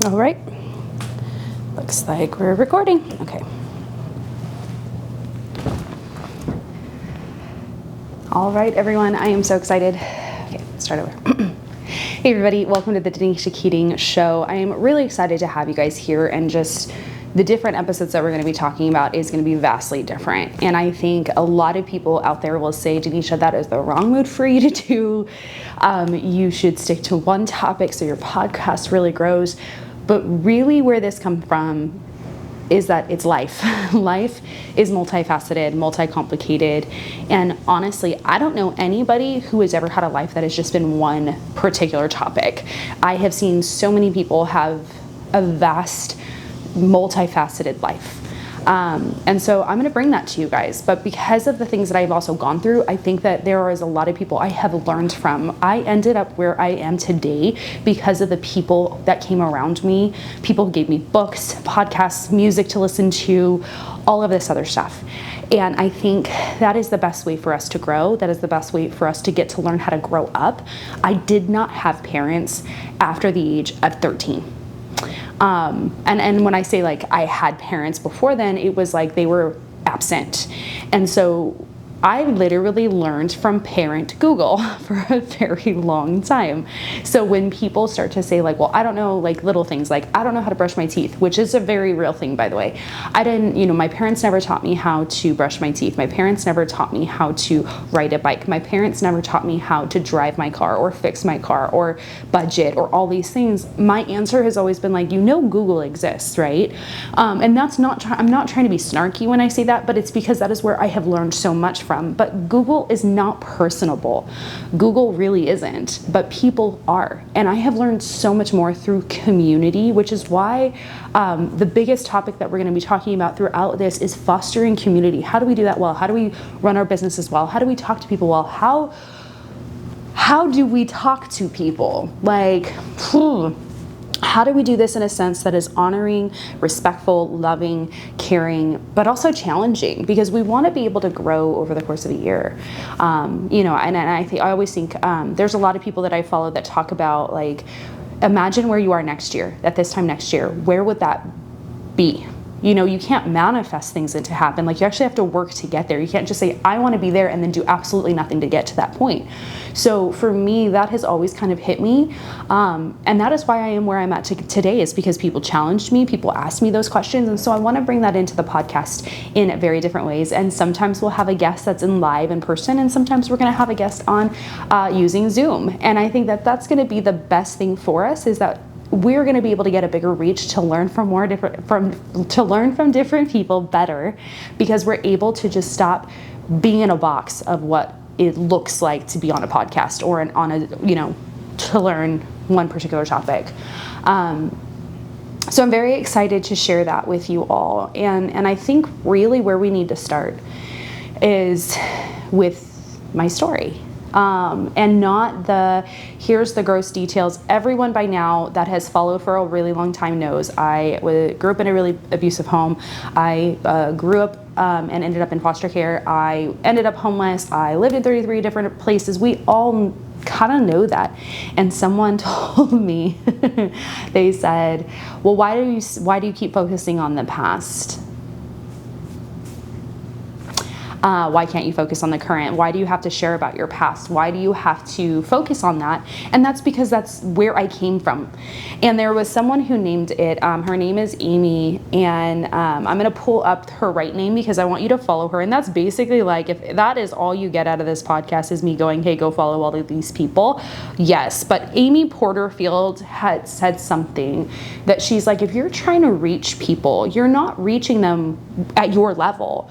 All right. Looks like we're recording. Okay. All right, everyone. I am so excited. Okay, let's start over. Hey, everybody. Welcome to the Danisha Keating Show. I am really excited to have you guys here, and just the different episodes that we're going to be talking about is going to be vastly different. And I think a lot of people out there will say, Danisha, that is the wrong move for you to do. You should stick to one topic so your podcast really grows. But really where this comes from is that it's life. Life is multifaceted, multi-complicated. And honestly, I don't know anybody who has ever had a life that has just been one particular topic. I have seen so many people have a vast, multifaceted life. And so I'm going to bring that to you guys. But because of the things that I've also gone through, I think that there is a lot of people I have learned from. I ended up where I am today because of the people that came around me. People gave me books, podcasts, music to listen to, all of this other stuff. And I think that is the best way for us to grow. That is the best way for us to get to learn how to grow up. I did not have parents after the age of 13. And when I say like I had parents before then, it was like they were absent. And so I literally learned from parent Google for a very long time. So when people start to say like, well, I don't know, like little things like, I don't know how to brush my teeth, which is a very real thing, by the way. I didn't, my parents never taught me how to brush my teeth. My parents never taught me how to ride a bike. My parents never taught me how to drive my car or fix my car or budget or all these things. My answer has always been like, Google exists, right? And that's not, I'm not trying to be snarky when I say that, but it's because that is where I have learned so much from. But Google is not personable. Google really isn't, but people are. And I have learned so much more through community, which is why the biggest topic that we're going to be talking about throughout this is fostering community. How do we do that well? How do we run our businesses well? How do we talk to people well? How do we talk to people? Like, how do we do this in a sense that is honoring, respectful, loving, caring, but also challenging? Because we want to be able to grow over the course of a year. And I always think there's a lot of people that I follow that talk about like, imagine where you are next year, at this time next year. Where would that be? You can't manifest things into happen. Like you actually have to work to get there. You can't just say, I want to be there and then do absolutely nothing to get to that point. So for me, that has always kind of hit me. And that is why I am where I'm at today, is because people challenged me, people asked me those questions. And so I want to bring that into the podcast in very different ways. And sometimes we'll have a guest that's in live in person, and sometimes we're going to have a guest on using Zoom. And I think that that's going to be the best thing for us, is that we're going to be able to get a bigger reach to learn from different people better, because we're able to just stop being in a box of what it looks like to be on a podcast or to learn one particular topic. So I'm very excited to share that with you all. And I think really where we need to start is with my story. And not here's the gross details. Everyone by now that has followed for a really long time knows I grew up in a really abusive home. I grew up and ended up in foster care. I ended up homeless. I lived in 33 different places. We all kind of know that. And someone told me, they said, well, why do you keep focusing on the past? Why can't you focus on the current? Why do you have to share about your past? Why do you have to focus on that? And that's because that's where I came from. And there was someone who named it, her name is Amy, and I'm going to pull up her right name because I want you to follow her. And that's basically like, if that is all you get out of this podcast is me going, hey, go follow all of these people. Yes. But Amy Porterfield had said something that she's like, if you're trying to reach people, you're not reaching them at your level.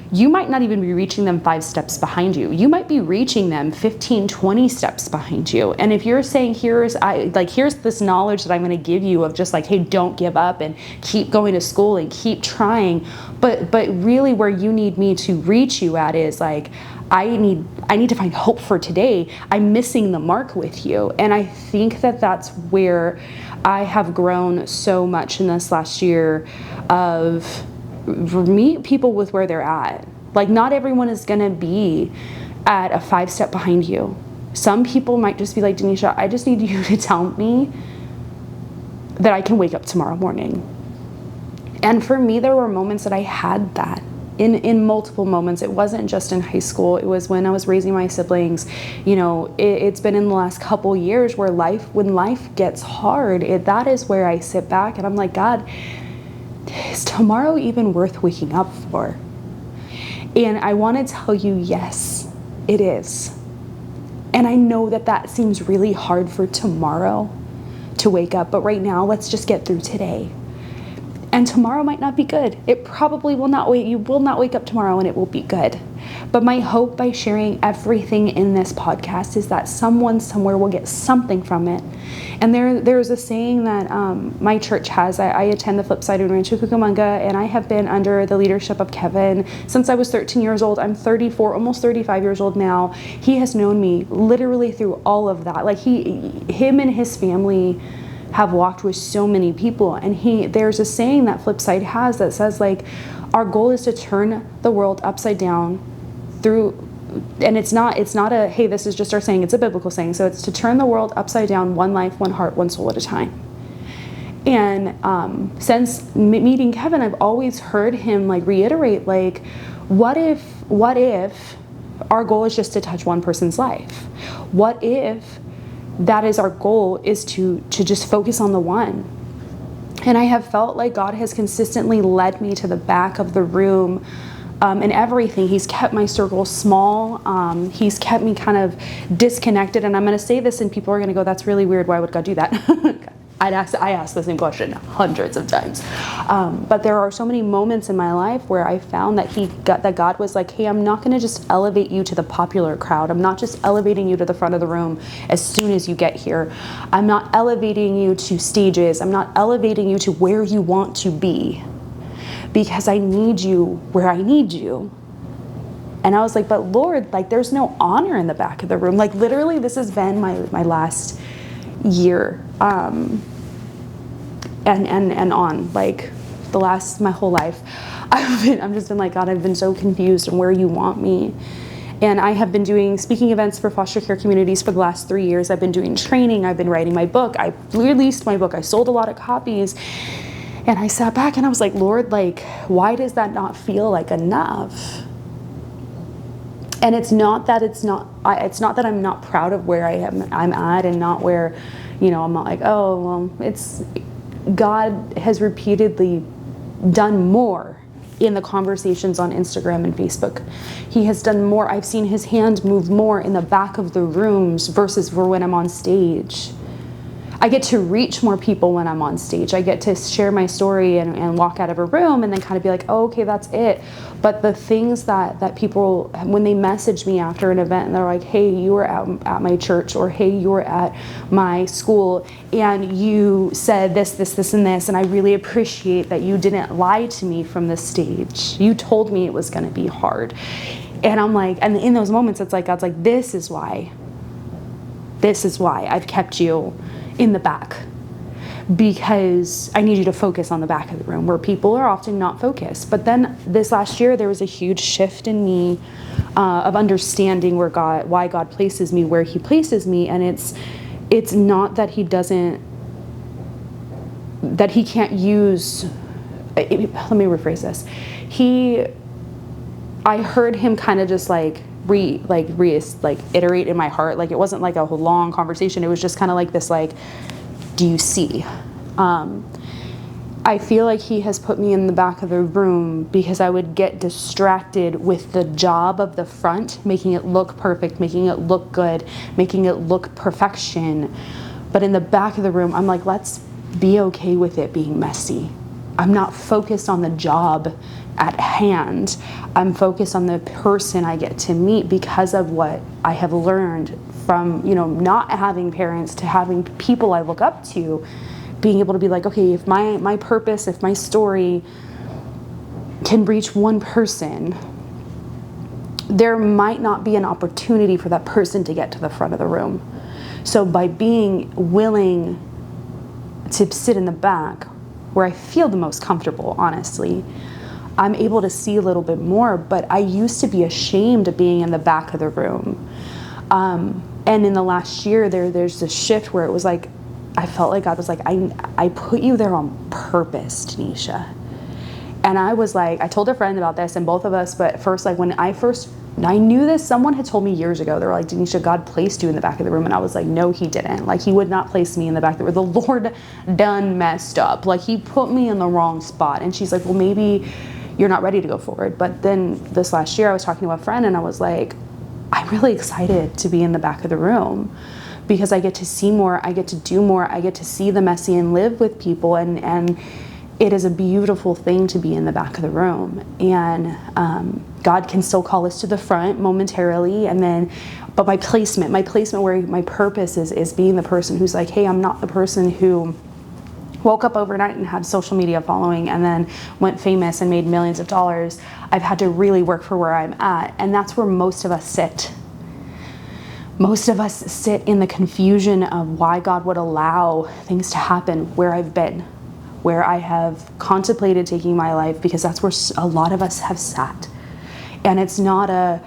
You might not even be reaching them 5 steps behind you. You might be reaching them 15, 20 steps behind you. And if you're saying, here's this knowledge that I'm going to give you of just like, hey, don't give up and keep going to school and keep trying. But really where you need me to reach you at is like, I need to find hope for today. I'm missing the mark with you. And I think that that's where I have grown so much in this last year of meet people with where they're at. Like, not everyone is going to be at a 5-step behind you. Some people might just be like, Danisha, I just need you to tell me that I can wake up tomorrow morning. And for me, there were moments that I had that in multiple moments. It wasn't just in high school. It was when I was raising my siblings. It's been in the last couple years where when life gets hard, that is where I sit back and I'm like, God, is tomorrow even worth waking up for? And I want to tell you, yes, it is. And I know that seems really hard for tomorrow to wake up, but right now, let's just get through today. And tomorrow might not be good. It probably will not you will not wake up tomorrow and it will be good. But my hope by sharing everything in this podcast is that someone somewhere will get something from it. And there's a saying that my church has. I attend the Flipside in Rancho Cucamonga, and I have been under the leadership of Kevin since I was 13 years old. I'm 34, almost 35 years old now. He has known me literally through all of that. Like him and his family have walked with so many people, and there's a saying that Flipside has that says, like, our goal is to turn the world upside down through, and it's not a, hey, this is just our saying, it's a biblical saying. So it's to turn the world upside down, one life, one heart, one soul at a time. And since meeting Kevin, I've always heard him like reiterate, like, what if our goal is just to touch one person's life? What if that is our goal, is to just focus on the one? And I have felt like God has consistently led me to the back of the room in everything. He's kept my circle small. He's kept me kind of disconnected. And I'm going to say this and people are going to go, that's really weird. Why would God do that? I asked the same question hundreds of times. But there are so many moments in my life where I found that God was like, hey, I'm not going to just elevate you to the popular crowd. I'm not just elevating you to the front of the room as soon as you get here. I'm not elevating you to stages. I'm not elevating you to where you want to be, because I need you where I need you. And I was like, but Lord, like, there's no honor in the back of the room. Like, literally, this has been my last year, and on, like, my whole life, I've just been like, God, I've been so confused on where you want me. And I have been doing speaking events for foster care communities for the last 3 years. I've been doing training. I've been writing my book. I released my book. I sold a lot of copies. And I sat back and I was like, Lord, like, why does that not feel like enough? And it's not that I'm not proud of where I'm at, and not where, I'm not like, oh, well, it's, God has repeatedly done more in the conversations on Instagram and Facebook. He has done more. I've seen his hand move more in the back of the rooms versus for when I'm on stage. I get to reach more people when I'm on stage. I get to share my story and walk out of a room and then kind of be like, oh, okay, that's it. But the things that people, when they message me after an event and they're like, hey, you were at my church, or hey, you were at my school and you said this, and this, and I really appreciate that you didn't lie to me from the stage. You told me it was going to be hard. And I'm like, and in those moments, it's like, God's like, this is why I've kept you in the back, because I need you to focus on the back of the room where people are often not focused. But then this last year, there was a huge shift in me of understanding why God places me where he places me. And it's not that he can't use, let me rephrase this. I heard him kind of just iterate in my heart. Like, it wasn't like a long conversation. It was just kind of like this, like, do you see? I feel like he has put me in the back of the room because I would get distracted with the job of the front, making it look perfect, making it look good, making it look perfection. But in the back of the room, I'm like, let's be okay with it being messy. I'm not focused on the job at hand. I'm focused on the person I get to meet because of what I have learned from, not having parents to having people I look up to, being able to be like, okay, if my purpose, if my story can reach one person, there might not be an opportunity for that person to get to the front of the room. So by being willing to sit in the back, where I feel the most comfortable, honestly, I'm able to see a little bit more. But I used to be ashamed of being in the back of the room. And in the last year, there's this shift where it was like, I felt like God was like, I put you there on purpose, Danisha. And I was like, I told a friend about this, and both of us, but first, like when I knew this, someone had told me years ago, they were like, Danisha, God placed you in the back of the room. And I was like, no, he didn't. Like, he would not place me in the back of the room. The Lord done messed up. Like, he put me in the wrong spot. And she's like, well, maybe you're not ready to go forward. But then this last year I was talking to a friend and I was like, I'm really excited to be in the back of the room because I get to see more, I get to do more, I get to see the messy and live with people, and it is a beautiful thing to be in the back of the room. And God can still call us to the front momentarily, and then, but my placement where my purpose is being the person who's like, hey, I'm not the person who woke up overnight and had social media following and then went famous and made millions of dollars. I've had to really work for where I'm at, and that's where most of us sit. Most of us sit in the confusion of why God would allow things to happen where I've been, where I have contemplated taking my life, because that's where a lot of us have sat. And it's not a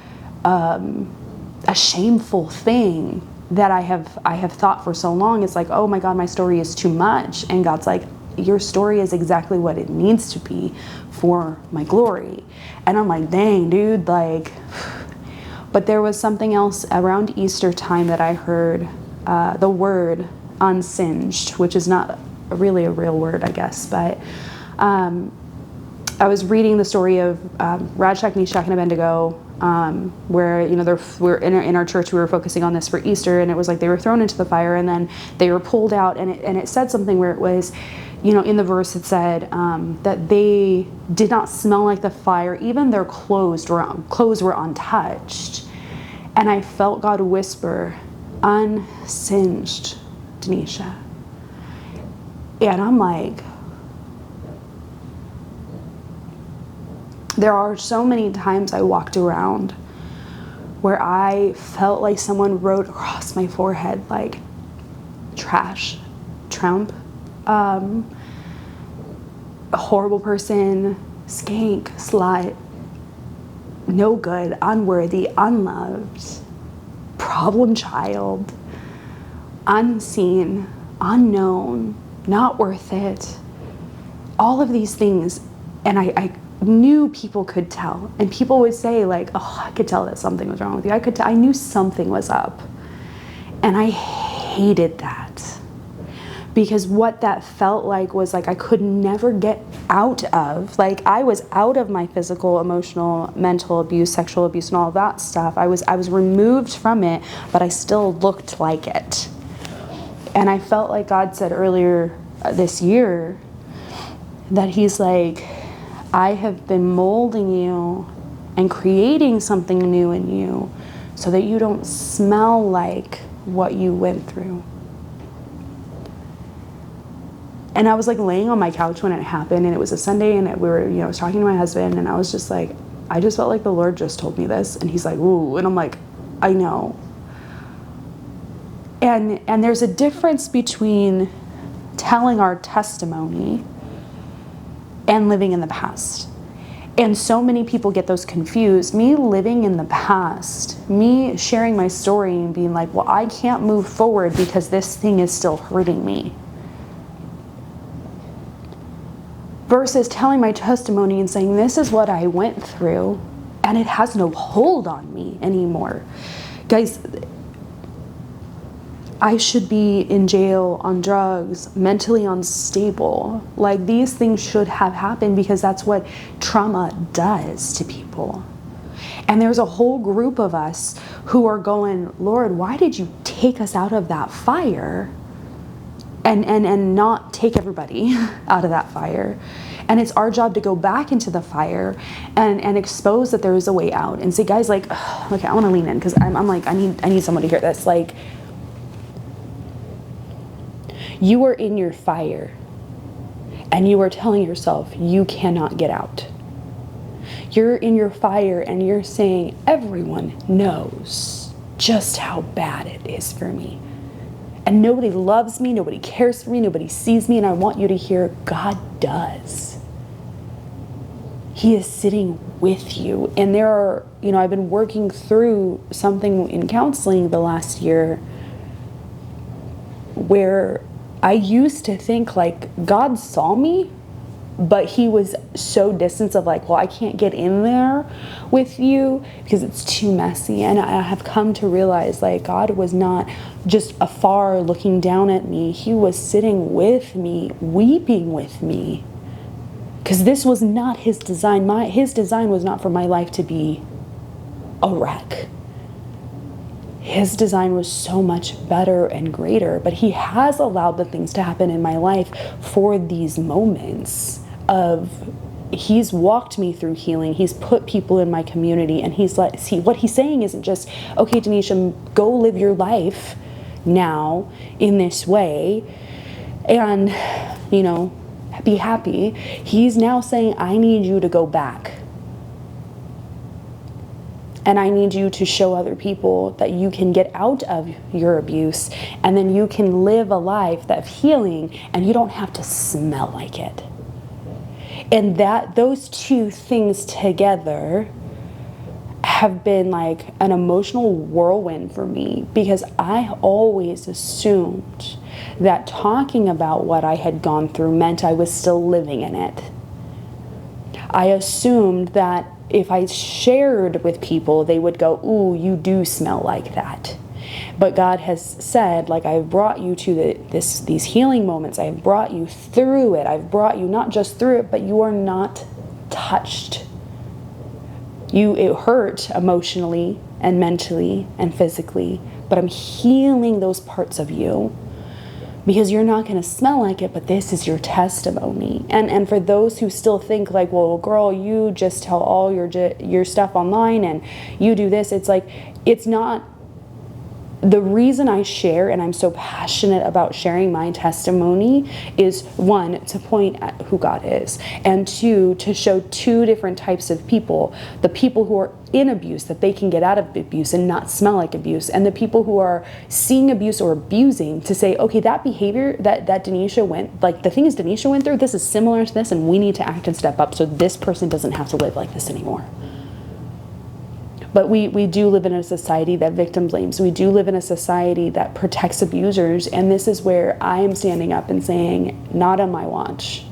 shameful thing that I have thought for so long. It's like, oh my God, my story is too much. And God's like, your story is exactly what it needs to be for my glory. And I'm like, dang, dude, like, but there was something else around Easter time that I heard the word unsinged, which is not really a real word, I guess, but I was reading the story of Shadrach, Meshach, and Abednego, where, you know, we're in our church, we were focusing on this for Easter, and it was like they were thrown into the fire and then they were pulled out, and it said something where it was, you know, in the verse it said that they did not smell like the fire, even their clothes were untouched. And I felt God whisper, unsinged, Danisha. And I'm like, there are so many times I walked around where I felt like someone wrote across my forehead, like, trash, Trump, a horrible person, skank, slut, no good, unworthy, unloved, problem child, unseen, unknown, not worth it, all of these things. And I knew people could tell, and people would say like, oh, I could tell that something was wrong with you. I knew something was up. And I hated that, because what that felt like was like I could never get out of, like I was out of my physical, emotional, mental abuse, sexual abuse, and all of that stuff. I was removed from it, but I still looked like it. And I felt like God said earlier this year that he's like, I have been molding you and creating something new in you so that you don't smell like what you went through. And I was like laying on my couch when it happened, and it was a Sunday, and I was talking to my husband, and I was just like, I just felt like the Lord just told me this. And he's like, ooh, and I'm like, I know. And there's a difference between telling our testimony and living in the past. And so many people get those confused. Me living in the past, me sharing my story and being like, well, I can't move forward because this thing is still hurting me. Versus telling my testimony and saying, this is what I went through, and it has no hold on me anymore. Guys, I should be in jail, on drugs, mentally unstable. Like, these things should have happened because that's what trauma does to people. And there's a whole group of us who are going, Lord, why did you take us out of that fire and not take everybody out of that fire? And it's our job to go back into the fire and expose that there is a way out and say, guys, like, okay, I want to lean in because I'm like, I need someone to hear this. Like, you are in your fire and you are telling yourself you cannot get out. You're in your fire and you're saying, everyone knows just how bad it is for me. And nobody loves me, nobody cares for me, nobody sees me, and I want you to hear, God does. He is sitting with you. And there are, I've been working through something in counseling the last year where I used to think like God saw me, but he was so distant of like, well, I can't get in there with you because it's too messy. And I have come to realize like God was not just afar looking down at me. He was sitting with me, weeping with me, because this was not his design. His design was not for my life to be a wreck. His design was so much better and greater, but he has allowed the things to happen in my life for these moments of, he's walked me through healing. He's put people in my community, and he's like, see, what he's saying isn't just, okay, Danisha, go live your life now in this way and, you know, be happy. He's now saying, I need you to go back. And I need you to show other people that you can get out of your abuse, and then you can live a life of healing, and you don't have to smell like it. And that those two things together have been like an emotional whirlwind for me, because I always assumed that talking about what I had gone through meant I was still living in it. I assumed that if I shared with people, they would go, ooh, you do smell like that. But God has said, like, I've brought you to these healing moments. I've brought you through it. I've brought you not just through it, but you are not touched. It hurt emotionally and mentally and physically, but I'm healing those parts of you, because you're not going to smell like it, but this is your testimony. And for those who still think like, well, girl, you just tell all your stuff online and you do this, it's like, it's not. The reason I share, and I'm so passionate about sharing my testimony, is one, to point at who God is, and two, to show two different types of people. The people who are in abuse, that they can get out of abuse and not smell like abuse, and the people who are seeing abuse or abusing, to say, okay, that behavior that Danisha went, like the things Danisha went through, this is similar to this, and we need to act and step up so this person doesn't have to live like this anymore. But we do live in a society that victim blames. We do live in a society that protects abusers. And this is where I am standing up and saying, not on my watch.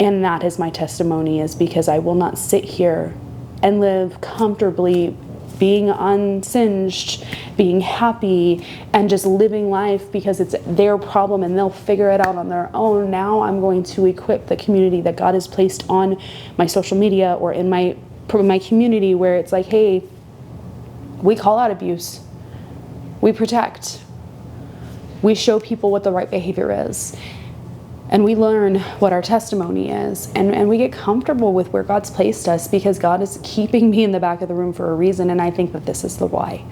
And that is my testimony, is because I will not sit here and live comfortably being unsinged, being happy, and just living life because it's their problem and they'll figure it out on their own. Now I'm going to equip the community that God has placed on my social media or in my community, where it's like, hey, we call out abuse, we protect, we show people what the right behavior is, and we learn what our testimony is, and we get comfortable with where God's placed us, because God is keeping me in the back of the room for a reason. And I think that this is the why,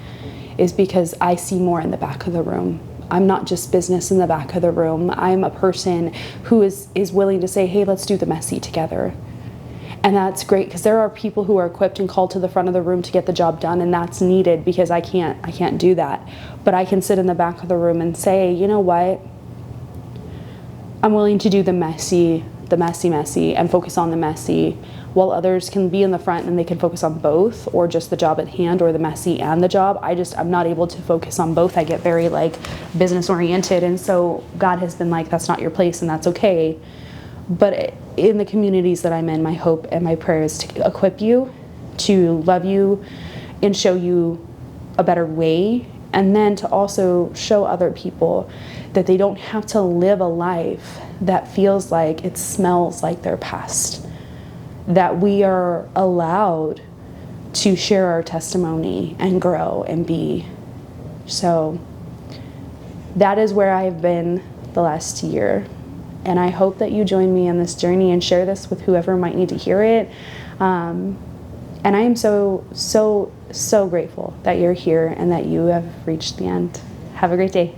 is because I see more in the back of the room. I'm not just business in the back of the room. I'm a person who is willing to say, hey, let's do the messy together. And that's great, because there are people who are equipped and called to the front of the room to get the job done, and that's needed, because I can't do that. But I can sit in the back of the room and say, you know what? I'm willing to do the messy, and focus on the messy, while others can be in the front and they can focus on both, or just the job at hand, or the messy and the job. I'm not able to focus on both. I get very like business oriented, and so God has been like, that's not your place, and that's okay. But in the communities that I'm in, my hope and my prayer is to equip you, to love you, and show you a better way. And then to also show other people that they don't have to live a life that feels like it smells like their past. That we are allowed to share our testimony and grow and be. So that is where I've been the last year. And I hope that you join me on this journey and share this with whoever might need to hear it. And I am so, so, so grateful that you're here and that you have reached the end. Have a great day.